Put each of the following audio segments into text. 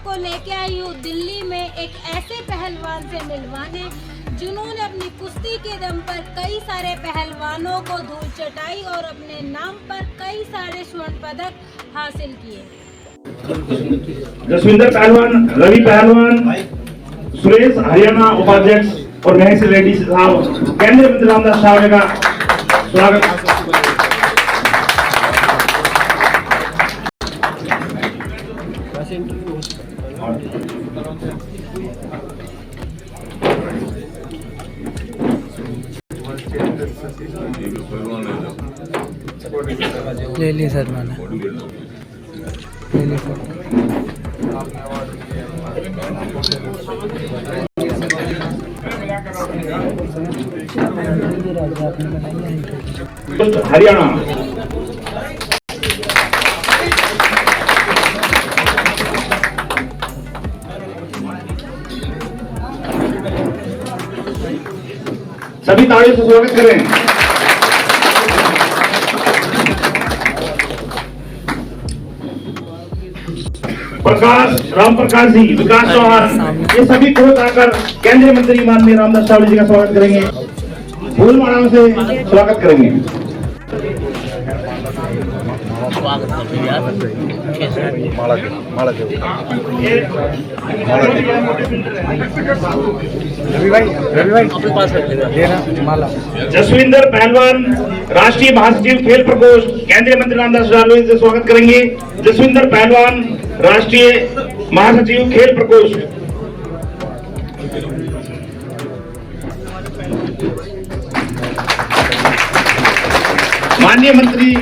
आपको लेके आई हूँ दिल्ली में एक ऐसे पहलवान से मिलवाने जिन्होंने अपनी कुश्ती के दम पर कई सारे पहलवानों को धूल चटाई और अपने नाम पर कई सारे स्वर्ण पदक हासिल किए। जसविंदर पहलवान, रवि पहलवान, सुरेश हरियाणा उपाध्यक्ष और महेश रेड्डी साहब, केंद्रीय मंत्री रामदास साहब का स्वागत। ले ली सर मैंने ले ली हरियाणा, सभी तालियों से स्वागत करें। प्रकाश, राम प्रकाश जी, विकास चौहान, ये सभी को आकर केंद्रीय मंत्री माननीय रामदास साहब जी का स्वागत करेंगे, फूल मालाओं से स्वागत करेंगे। जसविंदर पहलवान, राष्ट्रीय महासचिव खेल प्रकोष्ठ, केंद्रीय मंत्री रामदास साहब जी से स्वागत करेंगे। जसविंदर पहलवान, राष्ट्रीय महासचिव खेल प्रकोष्ठ। माननीय मंत्री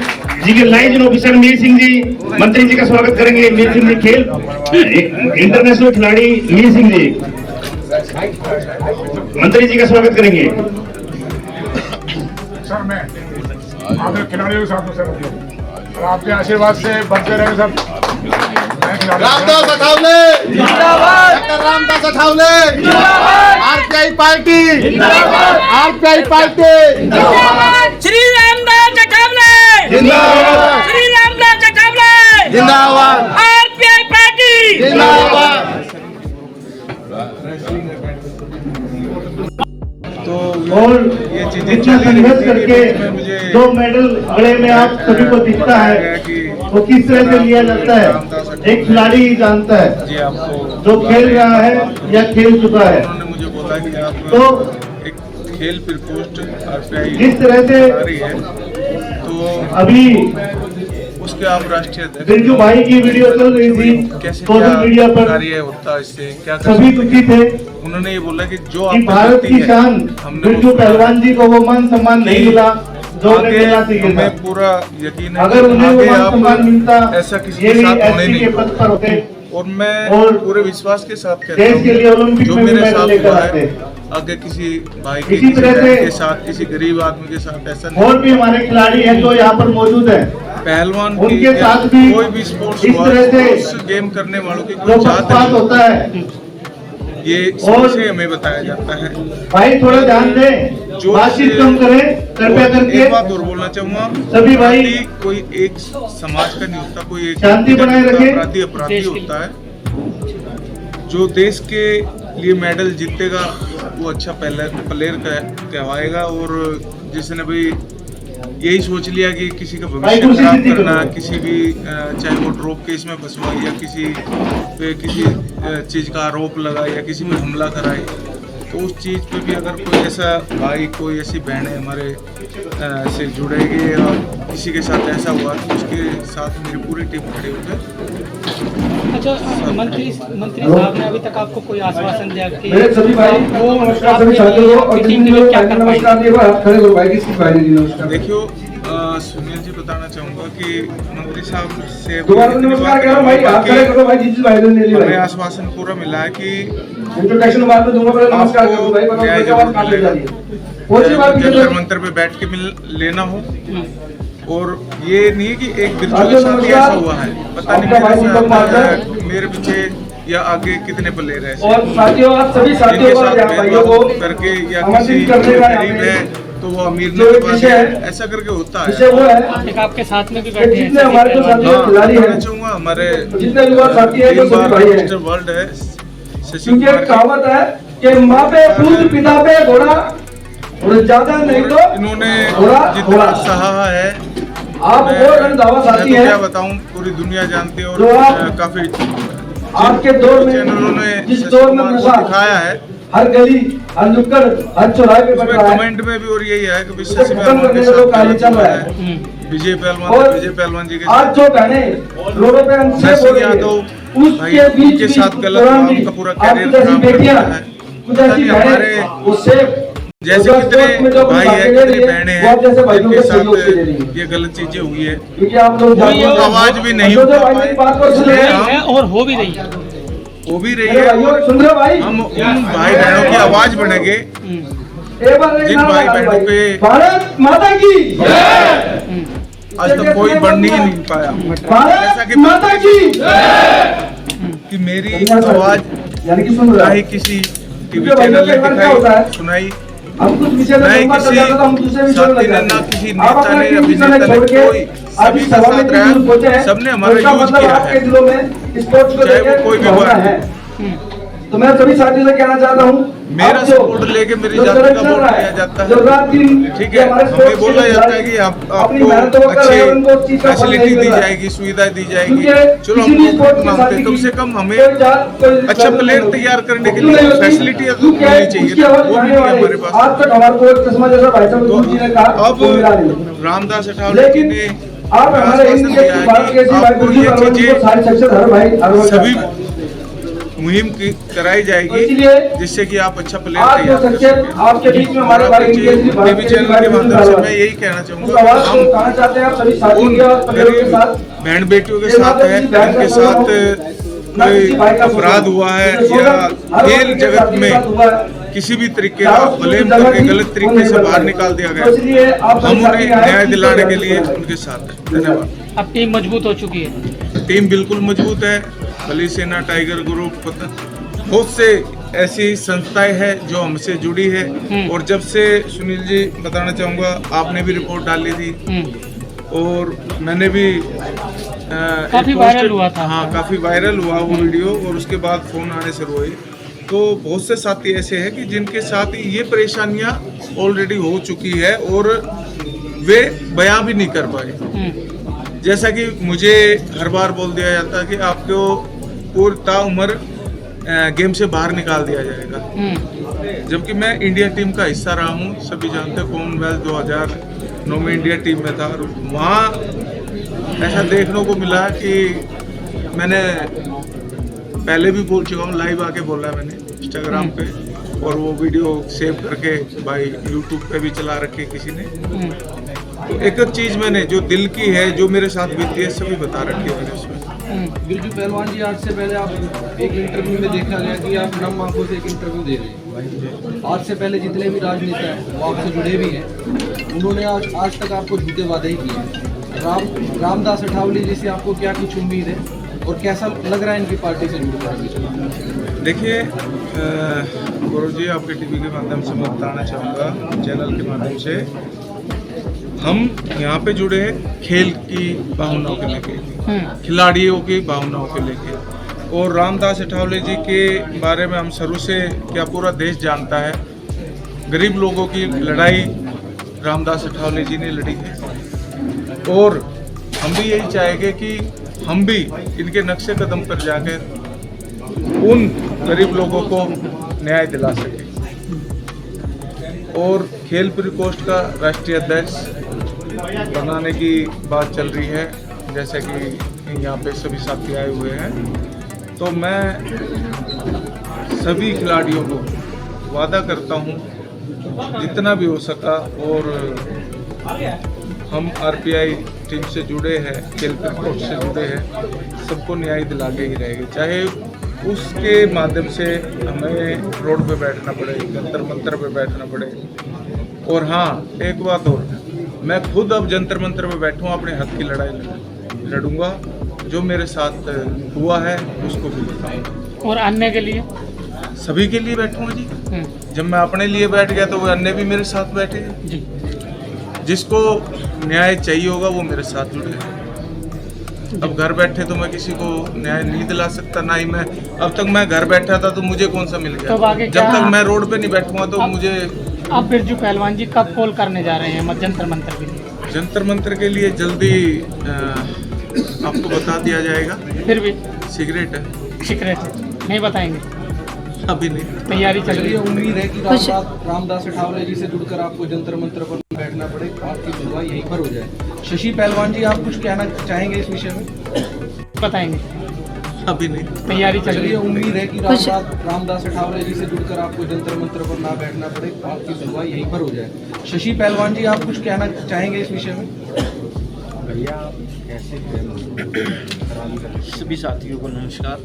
जी के लाइजन ऑफिसर मीर सिंह जी, मंत्री जी का स्वागत करेंगे। मीर सिंह जी, खेल इंटरनेशनल खिलाड़ी मीर सिंह जी, मंत्री जी का स्वागत करेंगे। सर मैं आपके खिलाड़ियों के साथ सर और आपके आशीर्वाद से बढ़ते रहे सब। रामदास अठावले जिंदाबाद, डॉक्टर रामदास अठावले जिंदाबाद, आरपीआई पार्टी जिंदाबाद, आरपीआई पार्टी जिंदाबाद, श्री रामदास अठावले जिंदाबाद, श्री रामदास अठावले जिंदाबाद, आरपीआई पार्टी जिंदाबाद। और जितना संघर्ष करके जो मेडल गले में आप सभी को दिखता है वो किस तरह से लिया जाता है, एक खिलाड़ी ही जानता है जो खेल रहा है या खेल चुका है। मुझे बोला कि आप तो एक खेल प्रकोष्ठ आरपीआई जिस तरह से रही है तो अभी उसके आप राष्ट्रीय अध्यक्ष बिरजू भाई की वीडियो चल रही थी कैसे सोशल मीडिया पर, कार्य होता है, इससे क्या कर सभी सकते दुखी थे हैं। उन्होंने ये बोला कि जो कि आपने भारत गलती की है, शान हमने बिरजू उसको पहलवान जी को वो मान सम्मान नहीं मिला जो उन्हें आगे मिलना चाहिए था। हमें पूरा यकीन है अगर कि उन्हें वो आगे मान आप सम्मान मिलता ऐसा किसी ये के भी साथ होने एसपी के नहीं पद पर होते और मैं और पूरे विश्वास के साथ कहता देश के लिए हूँ ओलंपिक जो में भी मेरे मेडल साथ लेकर हुआ आते। है आगे किसी भाई के, इसी किसी तरह बहन से के साथ, किसी गरीब आदमी के साथ ऐसा नहीं। और भी हमारे खिलाड़ी हैं जो यहाँ पर मौजूद हैं, पहलवान उनके साथ भी कोई भी स्पोर्ट्स इस तरह से उस गेम करने वालों की जो कोई जात पक्षपात नहीं, होता है। ये और से हमें बताया जाता है। भाई थोड़ा ध्यान दें, जो बातचीत कम करें कृपया करके। एक बात और बोलना चाहूंगा, सभी भाई अपराधी कोई एक समाज का नहीं होता, कोई एक शांति बनाए रखें। अपराधी होता है जो देश के लिए मेडल जीतेगा वो अच्छा प्लेयर कहवाएगा। और जिसने भी यही सोच लिया कि किसी का भविष्य खराब करना, किसी भी चाहे वो ड्रॉप केस में फंसवा या किसी पे किसी चीज़ का आरोप लगाए या किसी पे हमला कराए, तो उस चीज़ पे भी अगर कोई ऐसा भाई, कोई ऐसी बहनें हमारे से जुड़ेंगे और किसी के साथ ऐसा हुआ तो उसके साथ मेरी पूरी टीम खड़ी होकर। अच्छा, मंत्री साहब ने अभी तक आपको कोई आश्वासन दिया कि मेरे सभी भाई को नमस्कार, सभी साथियों को और जिन लोगों को नमस्कार दिए वो खड़े हो भाई, किसकी भाई जी नमस्कार। देखियो सुनील जी, बताना चाहूँगा कि मंत्री साहब से दोबारा नमस्कार करो भाई, हाथ खड़े करो भाई, जिस भाई ने ले लिया हमें भाई। आश्वासन पूरा मिला है कि इंट्रोडक्शन बाद में दूंगा, पहले नमस्कार करो भाई, न्याय उसके बाद काम ले जाइए। पहुंची बात ये जंतर मंतर पे बैठ के मिल लेना हो। और ये नहीं कि एक बिरजू के आगे साथ ही ऐसा हुआ है, पता नहीं आपका भाई दीपक मार्शल। मेरे पीछे या आगे कितने प्लेयर हैं और साथियों, आप सभी साथियों जिनके को साथ यहाँ भाइयों को भेदभाव करके या किसी आमंत्रित करने का गरीब है तो वो अमीर जो ने विषय है, ऐसा करके होता विषय है। वो है एक आपके साथ में भी कि बैठे जितने हैं हमारे जो साथी हाँ, खिलाड़ी कहना हैं, चाहूंगा हमारे जितने युवा साथी हैं जो 3 सभी बार भाई हैं, मिस्टर वर्ल्ड है शशि क्योंकि कुमार एक जी। कहावत है कि माँ पे दूध पिता पे घोड़ा और ज्यादा नहीं तो इन्होंने घोड़ा जितना घोड़ा। सहा है आप वो रणधावा साथी मैं तो क्या हैं बताऊं, पूरी दुनिया जानती है। जो और आप काफी आपके दौर में चैनलों ने जिस शशि दौर में कुमार को नशा दिखाया है, हर गली हर नुक्कड़ हर चौराहे पे बढ़ उसमें रहा है, कमेंट में भी और यही है कि उसे शशि खत्म पहलवान करने के का साथ लोग कार्य गलत चल हुआ रहा है। है। विजय और पहलवान जी के आज जो बहने रोडों पे हमसे नरसिंह बोल रही यादव है, भाई उसके बीच के भी साथ गलत दौरान हुआ, भी उनका पूरा आपकी कैरियर जैसी खराब कर बेटियां दिया है। कुछ ऐसी पता नहीं बहनें उससे जैसे उस कितने वक्त में जो भाई है, बातें ले रही कितनी बहनें वो आप जैसे हैं भाइयों जिनके के सहयोग से ले रही साथ है, ये गलत चीजें हुई है। क्योंकि आप लोग वही जानते हैं, आवाज भी नहीं जो उठा भाई पाए, मेरी बात को सुन रहे इसलिए हैं, है और हो भी रही है। हो भी रही मेरे है। भाइयों सुन रहे हो भाई, हम उन भाई बहनों की आवाज बनेंगे एक बार एक जिन नारा भाई लगा बहनों भाई, पे भारत माता की आज तक कोई बढ़ ही नहीं पाया। जैसा भारत कि माता की कि मेरी आवाज यानी कि सुन ना रहा ही है। किसी टीवी क्योंकि भाइयों चैनल ने के घर क्या होता दिखाई है? सुनाई, हम कुछ विषय में ना ही लंबा चल जाता था, हम दूसरे किसी विषय में साथी लग ने, जाते ना हैं। किसी आप नेता अपना ने, टीवी चैनल अभिनेता ने, छोड़ के कोई आज सभी इस के सभा में साथ क्यों जुड़ पहुंचे रहा, हैं? सबने हमारा इसका यूज मतलब किया आपके है। दिलों में स्पोर्ट्स को चाहे वो लेकर कोई भी भावना बात है। तो मैं सभी साथियों से कहना चाहता हूँ, मेरा अब जो- सपोर्ट लेके मेरी जो जाति सड़क का चल वोट रहा लिया जाता है। जो रात दिन ठीक ये है, हमारे हमें स्पोर्ट्स बोला के जाता है कि अपनी आपको मेहनतों का अच्छे उनको उस चीज का फल नहीं फैसिलिटी मिल दी रहा। जाएगी, सुविधा दी जाएगी। क्योंकि चलो किसी भी हम स्पोर्ट्स के मानते साथी हैं, कम की से कम हमें कोई जात, कोई अच्छा धर्म प्लेयर नहीं तैयार करने के क्यों लिए नहीं होती? फैसिलिटियां तो क्योंकि मिलनी चाहिए उसकी ना, आवाज वो भी उठाने नहीं है वाले, हमारे पास। आज तक हमारे को एक चश्मा जैसा भाई साहब तो जी ने कहा अब वो मिला नहीं। रामदास अठावले जी लेकिन ने आप हमारे आश्वासन इंडिया दिया की है भारत कि के ऐसी भाई आपको गुरजी ये परवर जी को चीजें सारी सक्सेस हर भाई हर वर्ग सभी करता है। मुहिम की कराई तो जाएगी इसलिए जिससे कि आप अच्छा प्लेयर आज जो तैयार कर सक्सेस सकें। आपके बीच में हमारे भाई इंडिया की भारत टीवी के चैनल भाई के गुरजी माध्यम से परवर मैं यही कहना उस चाहूंगा आवाज कि को हम कहाँ चाहते हैं आप सभी साथी उन और परिवार के गरीब साथ बहन बेटियों के ये साथ बात है किसी बहन जिनके का साथ बोल रहा हूं, ना कोई किसी भाई का अपराध बोल हुआ रहा है हूं। या हर खेल वर्ग के जगत साथी के साथ हुआ है। में किसी भी तरीके का चारों ब्लेम जगह करके की गलत वो तरीके नहीं से बन बाहर रहा है। निकाल दिया तो गया। इसलिए आप हम सभी उन्हें साथी आए, न्याय किसी दिलाने को के न्याय लिए दिलाना है। उनके साथ हैं। धन्यवाद। अब टीम मजबूत हो चुकी है। टीम बिल्कुल मजबूत है। बली सेना, टाइगर ग्रुप, बहुत से ऐसी संस्थाएं हैं जो हमसे जुड़ी है। और जब से सुनील जी बताना चाहूँगा, आपने भी रिपोर्ट डाली थी और मैंने भी काफी वायरल हुआ था। हाँ, काफ़ी वायरल हुआ वो वीडियो और उसके बाद फ़ोन आने शुरू हुए। तो बहुत से साथी ऐसे हैं कि जिनके साथ ये परेशानियां ऑलरेडी हो चुकी है और वे बयां भी नहीं कर पाए। जैसा कि मुझे हर बार बोल दिया जाता है कि आपको पूरी उम्र गेम से बाहर निकाल दिया जाएगा। जबकि मैं इंडिया टीम का हिस्सा रहा हूँ, सभी जानते हैं। कॉमनवेल्थ 2009 में इंडिया टीम में था। वहाँ ऐसा देखने को मिला कि मैंने पहले भी बोल चुका हूँ, लाइव आके बोला मैंने इंस्टाग्राम पे, और वो वीडियो सेव करके भाई यूट्यूब पे भी चला रखी किसी ने। तो एक एक चीज़ मैंने जो दिल की है, जो मेरे साथ बीती है, सभी बता रखी है मैंने उसमें। बिरजू पहलवान जी, आज से पहले आप एक इंटरव्यू में देखा गया कि आप नम आंखों से एक इंटरव्यू दे रहे हैं। आज से पहले जितने भी राजनेता हैं वो आपसे जुड़े भी हैं, उन्होंने आज तक आपको झूठे वादे ही किए हैं। रामदास अठावले जी से आपको क्या कुछ उम्मीद है और कैसा लग रहा है इनकी पार्टी से जुड़कर? देखिए गौरव जी, आपके टीवी के माध्यम से मैं बताना चाहूँगा, चैनल के माध्यम से, हम यहाँ पे जुड़े हैं खेल की भावनाओं को लेके, खिलाड़ियों की भावनाओं को लेके। और रामदास अठावले जी के बारे में हम शुरू से, क्या पूरा देश जानता है, गरीब लोगों की लड़ाई रामदास अठावले जी ने लड़ी है। और हम भी यही चाहेंगे कि हम भी इनके नक्शे कदम पर जाकर उन गरीब लोगों को न्याय दिला सकें। और खेल प्रकोष्ठ का राष्ट्रीय अध्यक्ष बनाने की बात चल रही है, जैसे कि यहाँ पे सभी साथी आए हुए हैं। तो मैं सभी खिलाड़ियों को वादा करता हूँ जितना भी हो सका, और हम आरपीआई टीम से जुड़े हैं, खेल प्रकोष्ठ से जुड़े हैं, सबको न्याय दिला के ही रहेंगे, चाहे उसके माध्यम से हमें रोड पे बैठना पड़े, जंतर मंतर पे बैठना पड़े। और हाँ, एक बात और, मैं खुद अब जंतर मंतर पे बैठूँ, अपने हक की लड़ाई लड़ूंगा। जो मेरे साथ हुआ है उसको भी बताऊंगा। और अन्य के लिए सभी के लिए बैठूंगा जी। जब मैं अपने लिए बैठ गया तो वो अन्य भी मेरे साथ बैठे। जी। जिसको न्याय चाहिए होगा वो मेरे साथ जुड़ेगा। अब घर बैठे तो मैं किसी को न्याय नहीं दिला सकता, ना ही मैं अब तक मैं घर बैठा था तो मुझे कौन सा मिल गया। तो आगे जब तक मैं रोड पे नहीं बैठूंगा तो मुझे। अब बिरजू पहलवान जी कब कॉल करने जा रहे हैं जंतर मंतर के लिए? जंतर मंतर के लिए जल्दी आपको बता दिया जाएगा। फिर भी सिगरेट है, सीक्रेट है, नहीं बताएंगे, अभी नहीं। तैयारी चल रही चलिए, है। उम्मीद है कि रामदास अठावले जी से जुड़कर आपको जंतर मंतर पर बैठना पड़े, आपकी सुनवाई यहीं पर हो जाए। शशि पहलवान जी, आप कुछ कहना चाहेंगे इस विषय में? बताएंगे, अभी नहीं। तैयारी चल रही चलिए, है। उम्मीद है कि रामदास अठावले जी से जुड़कर आपको जंतर मंतर पर ना बैठना पड़े, आपकी सुनवाई यहीं पर हो जाए। शशि पहलवान जी, आप कुछ कहना चाहेंगे इस विषय में? सभी साथियों को नमस्कार।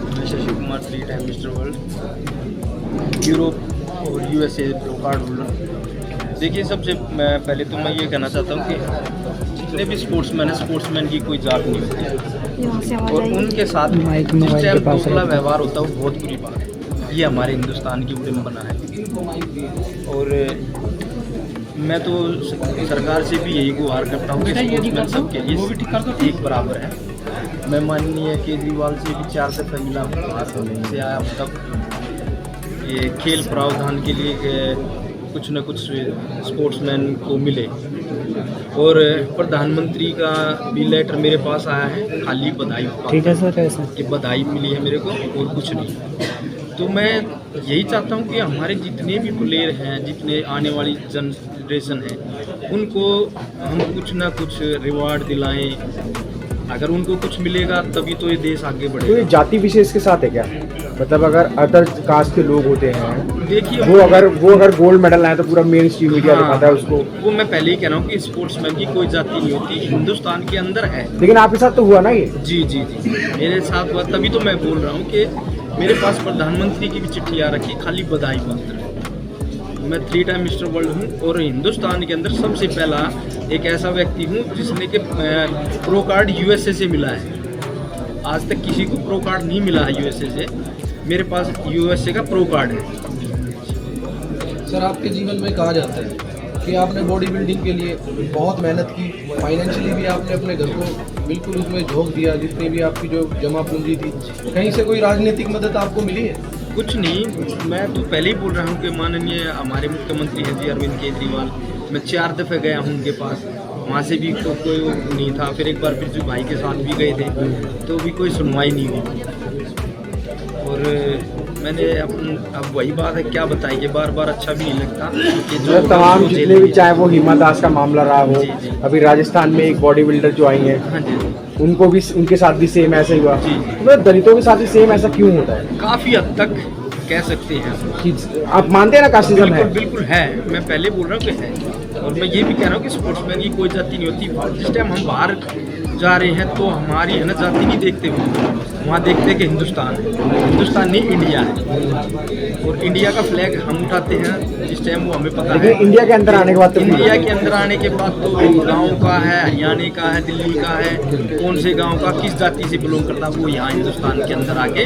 मैं Shashi Kumar, 3 time mister world, Europe और यूएसए प्रो कार्ड होल्डर। देखिए, सबसे पहले तो मैं ये कहना चाहता हूँ कि जितने भी स्पोर्ट्समैन हैं, स्पोर्ट्समैन की कोई जात नहीं होती और उनके साथ जिस टाइम दोगला व्यवहार होता है वो बहुत बुरी बात है। ये हमारे हिंदुस्तान की विडंबना है और मैं तो सरकार से भी यही गुहार करता हूँ कि स्पोर्ट्समैन सबके लिए एक बराबर है। मैं माननीय केजरीवाल से भी 4 दफ़े मिला हूँ, से आया तब ये खेल प्रावधान के लिए कुछ न कुछ स्पोर्ट्समैन को मिले और प्रधानमंत्री का भी लेटर मेरे पास आया है, खाली बधाई। ठीक है सर, ऐसा ये बधाई मिली है मेरे को और कुछ नहीं। तो मैं यही चाहता हूँ कि हमारे जितने भी प्लेयर हैं, जितने आने वाली जनरेशन है, उनको हम कुछ ना कुछ रिवार्ड दिलाएं। अगर उनको कुछ मिलेगा तभी तो ये देश आगे बढ़ेगा। तो ये जाति विशेष के साथ है क्या? मतलब अगर अदर कास्ट के लोग होते हैं, देखिए वो अगर गोल्ड मेडल लाए तो पूरा मेन स्ट्रीम मीडिया दिखाता है उसको। वो मैं पहले ही कह रहा हूँ कि स्पोर्ट्समैन की कोई जाति नहीं होती, हिंदुस्तान के अंदर है। लेकिन आपके साथ तो हुआ ना ये? जी जी जी, मेरे साथ हुआ, तभी तो मैं बोल रहा हूँ कि मेरे पास प्रधानमंत्री की भी चिट्ठी आ रखी, खाली बधाई पत्र। मैं 3 टाइम मिस्टर वर्ल्ड हूँ और हिंदुस्तान के अंदर सबसे पहला एक ऐसा व्यक्ति हूँ जिसने के प्रो कार्ड यूएसए से मिला है। आज तक किसी को प्रो कार्ड नहीं मिला है यूएसए से, मेरे पास यूएसए का प्रो कार्ड है। सर, आपके जीवन में कहा जाता है कि आपने बॉडी बिल्डिंग के लिए बहुत मेहनत की, फाइनेंशियली भी आपने अपने घर को बिल्कुल उसमें झोंक दिया, जितनी भी आपकी जो जमा पूंजी थी। कहीं से कोई राजनीतिक मदद आपको मिली है? कुछ नहीं, मैं तो पहले ही बोल रहा हूँ कि माननीय हमारे मुख्यमंत्री हैं जी अरविंद केजरीवाल, मैं 4 दफ़े गया हूँ उनके पास, वहाँ से भी कोई नहीं था। फिर एक बार बिरजू भाई के साथ भी गए थे तो भी कोई सुनवाई नहीं हुई। और मैंने अब वही बात है, क्या बताइए कि बार बार अच्छा भी नहीं लगता कि जो तमाम जितने भी, चाहे वो हिमा दास का मामला रहा हो, अभी राजस्थान में एक बॉडी बिल्डर जो आई हैं, हाँ जी, उनको भी, उनके साथ भी सेम ऐसा ही हुआ। जी। तो दलितों के साथ भी सेम ऐसा क्यों होता है? काफ़ी हद तक कह सकते हैं आप मानते हैं ना कास्टिज्म है? बिल्कुल है, मैं पहले बोल रहा हूँ कि है। और मैं ये भी कह रहा हूँ कि स्पोर्ट्समैन की कोई जाति नहीं होती। जिस टाइम हम बाहर जा रहे हैं तो हमारी है ना जाति नहीं देखते हुए, वहाँ देखते हैं कि हिंदुस्तान है, हिंदुस्तान नहीं इंडिया है। और इंडिया का फ्लैग हम उठाते हैं जिस टाइम वो हमें पता है। इंडिया के अंदर आने के बाद तो इंडिया के अंदर आने के बाद तो गाँव का है, हरियाणा का है, दिल्ली का है, कौन से गाँव का किस जाति से बिलोंग करता है वो यहाँ हिंदुस्तान के अंदर आके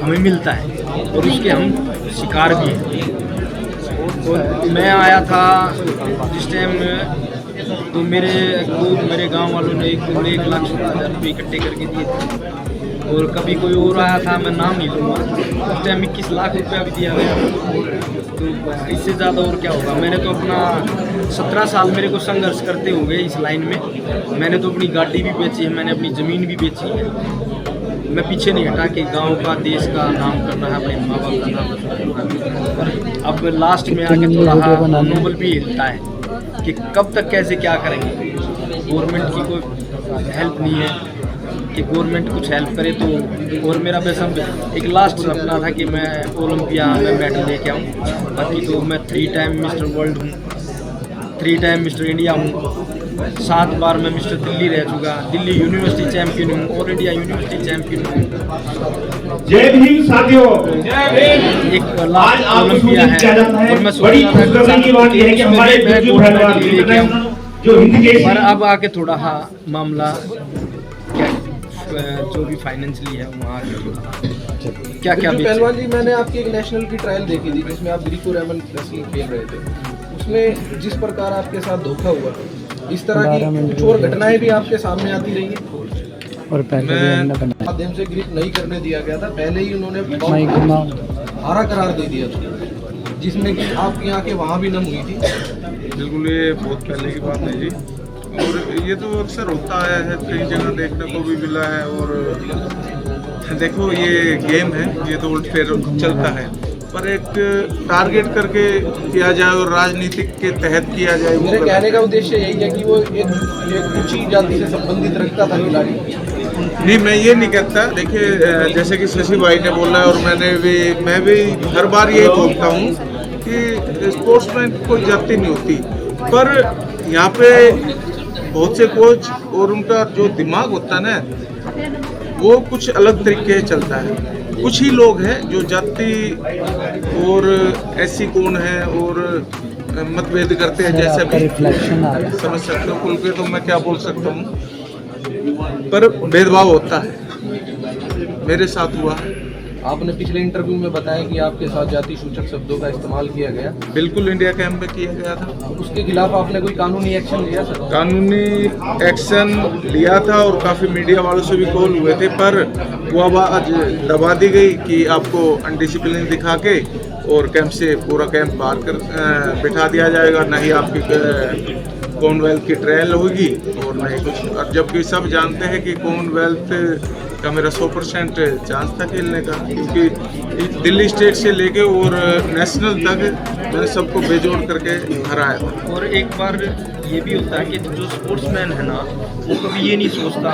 हमें मिलता है और उसके हम शिकार भी हैं। और मैं आया था जिस टाइम तो मेरे गांव वालों ने 1,17,000 रुपये इकट्ठे करके दिए थे और कभी कोई और आया था, मैं नाम नहीं लूँगा, उस टाइम 21 लाख रुपया भी दिया गया। तो इससे ज़्यादा और क्या होगा। मैंने तो अपना 17 साल मेरे को संघर्ष करते हो गए इस लाइन में। मैंने तो अपनी गाड़ी भी बेची है, मैंने अपनी ज़मीन भी बेची है। मैं पीछे नहीं हटा कि गांव का, देश का नाम करना है, अपने माँ बाप का नाम करना है। अब लास्ट में आके थोड़ा मनोबल भी हिलता है कि कब तक कैसे क्या करेंगे। गवर्नमेंट की कोई हेल्प नहीं है कि गवर्नमेंट कुछ हेल्प करे तो। और मेरा वैसा एक लास्ट सपना था कि मैं ओलंपिया में मेडल लेके आऊँ। बाकी तो मैं 3 टाइम मिस्टर वर्ल्ड हूँ, 3 टाइम मिस्टर इंडिया हूँ, 7 बार मैं मिस्टर दिल्ली रह चुका, दिल्ली यूनिवर्सिटी चैंपियन हूँ, ऑल इंडिया यूनिवर्सिटी चैंपियन हूँ। जय भीम साथियों, एक आज आपको ओलंपिया सूचित किया जाता है, बड़ी खुशखबरी की बात यह है कि हमारे बिरजू पहलवान जो हिंदी के पर अब आके थोड़ा मामला क्या जो भी फाइनेंशियली है वहाँ क्या क्या बिरजू पहलवान जी, मैंने आपकी एक नेशनल की ट्रायल देखी थी जिसमें आप ग्रीको रोमन रेसलिंग खेल रहे थे। उसमें जिस प्रकार आपके साथ धोखा हुआ, इस तरह की कुछ और घटनाएं भी आपके सामने आती रही हैं और माध्यम से ग्रिप नहीं करने दिया गया था, पहले ही उन्होंने हारा करार दे दिया था, जिसमें कि आपकी आंखें वहाँ भी नम हुई थी। बिल्कुल, ये बहुत पहले की बात है जी, और ये तो अक्सर होता है, कई जगह देखने को भी मिला है। और देखो, ये गेम है, ये तो उल्ट फेर चलता है, पर एक टारगेट करके किया जाए और राजनीतिक के तहत किया जाए। मेरे कहने का उद्देश्य यही है कि वो एक ऊंची जाति से संबंधित रखता था खिलाड़ी। नहीं, मैं ये नहीं कहता। देखिए, जैसे कि शशि भाई ने बोला है और मैं भी हर बार यही बोलता हूँ कि स्पोर्ट्समैन की कोई जाति नहीं होती, पर यहाँ पे बहुत से कोच और उनका जो दिमाग होता है ना, वो कुछ अलग तरीके से चलता है। कुछ ही लोग हैं जो जाति और ऐसी कौन है और मतभेद करते हैं, जैसे भी समझ सकते हो। खुल के तो मैं क्या बोल सकता हूँ, पर भेदभाव होता है, मेरे साथ हुआ। आपने पिछले इंटरव्यू में बताया कि आपके साथ जाति सूचक शब्दों का इस्तेमाल किया गया। बिल्कुल, इंडिया कैंप में किया गया था। उसके खिलाफ आपने कोई कानूनी एक्शन लिया सर? कानूनी एक्शन लिया था और काफ़ी मीडिया वालों से भी कॉल हुए थे, पर वो आवाज़ दबा दी गई कि आपको अनडिसिप्लिन दिखा के और कैंप से पूरा कैंप बाहर कर बिठा दिया जाएगा, नहीं आपकी कॉमनवेल्थ की ट्रायल होगी और नहीं कुछ। और जबकि सब जानते हैं कि कॉमनवेल्थ का मेरा 100% चांस था खेलने का, क्योंकि दिल्ली स्टेट से लेके और नेशनल तक मैंने सबको बेजोड़ करके हराया था। और एक बार ये भी होता है कि जो स्पोर्ट्समैन है ना, वो कभी ये नहीं सोचता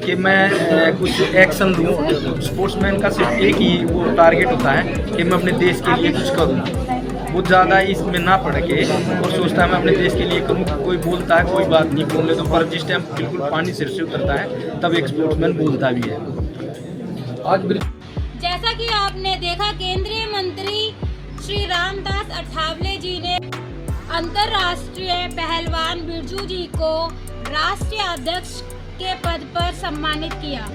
कि मैं कुछ एक्शन लूँ। स्पोर्ट्समैन का सिर्फ एक ही वो टारगेट होता है कि मैं अपने देश के लिए कुछ करूँ। वो ज़्यादा इसमें ना पड़ के और सोचता है मैं अपने देश के लिए करूँ। कोई बोलता है कोई बात नहीं, बोले तो, पर जिस टाइम बिल्कुल पानी सिर से उतरता है तब एक स्पोर्ट्समैन बोलता भी है। आज जैसा कि आपने देखा, केंद्रीय मंत्री श्री रामदास अठावले जी ने अंतर्राष्ट्रीय पहलवान बिरजू जी को राष्ट्रीय अध्यक्ष के पद पर सम्मानित किया।